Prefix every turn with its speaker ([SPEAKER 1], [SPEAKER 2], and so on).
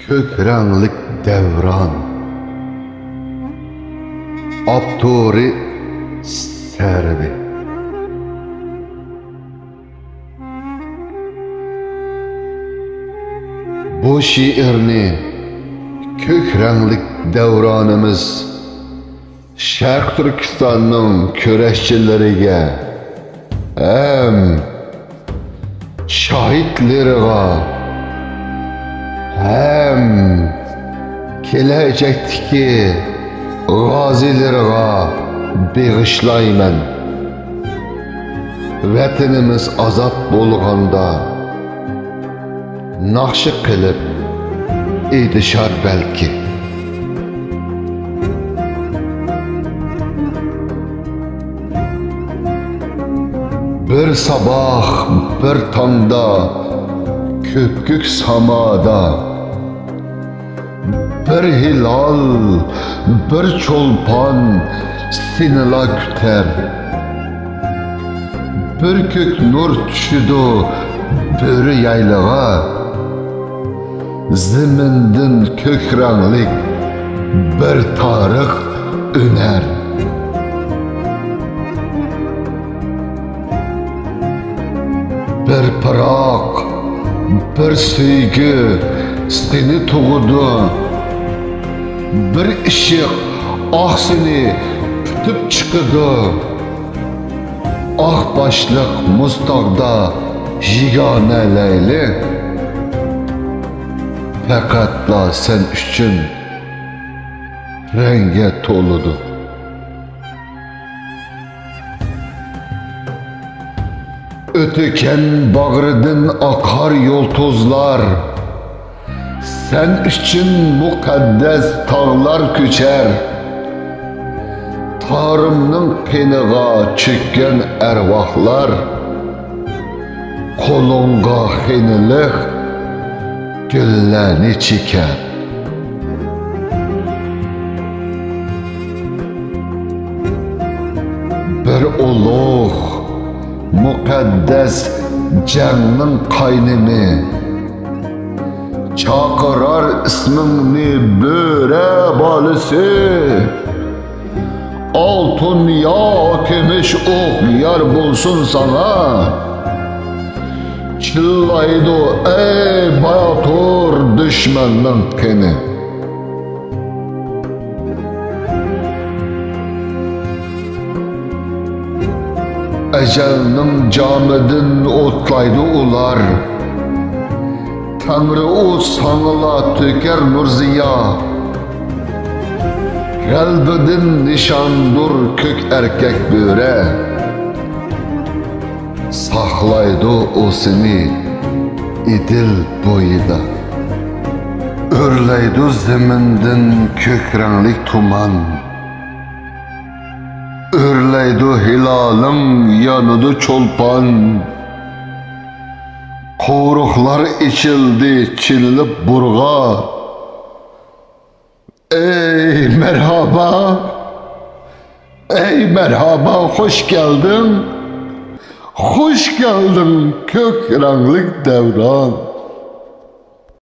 [SPEAKER 1] Kökranlık devran Abduri Serbi. Bu şiirni kökranlık devranımız Şarq Türkistan'ın köreşçileriga hem şahitlerine hem kelajaktaki gazilerine bağışlayman. Vatanimiz azat bo'lganda naqshi qilib edishar balki. Bir sabah bir tongda ko'pkük samada bir hilal bir çolpan sinila küter. Bir kök nur tushidi böri yaylığa zimindin kökranglik bir tarix öner. Bir pırak, bir sevgi seni tuğdu. Bir ışık ah seni pütüp çıkıdı. Ah başlık mustaqda yigane leyli. Faqatla sen üçün renge toludu. Ötüken bağrıdın akar yoltozlar. Sen üçün mukaddes tağlar küçer. Tarımның qeniga çökken ervahlar. Kolonga xenilik gülleni çeker. Bir uluq mukaddes canның qaynini çakırar ismini böre balisi. Altın ya kemiş ok yar bulsun sana. Çıllaydı ey bayatur düşmanın keni. Ecelinin camidin otlaydı ular. Tanrı o sanıla töker nurziya. Kalbidin nişandur kök erkek böre. Saklaydı o seni idil boyida. Örleydi zemindin kökranglik tuman. Örleydi hilalım yanıdı çolpan. Qoruqlar içildi çinilip burğa. Ey merhaba, ey merhaba, hoş geldin. Hoş geldin kökranglik devran.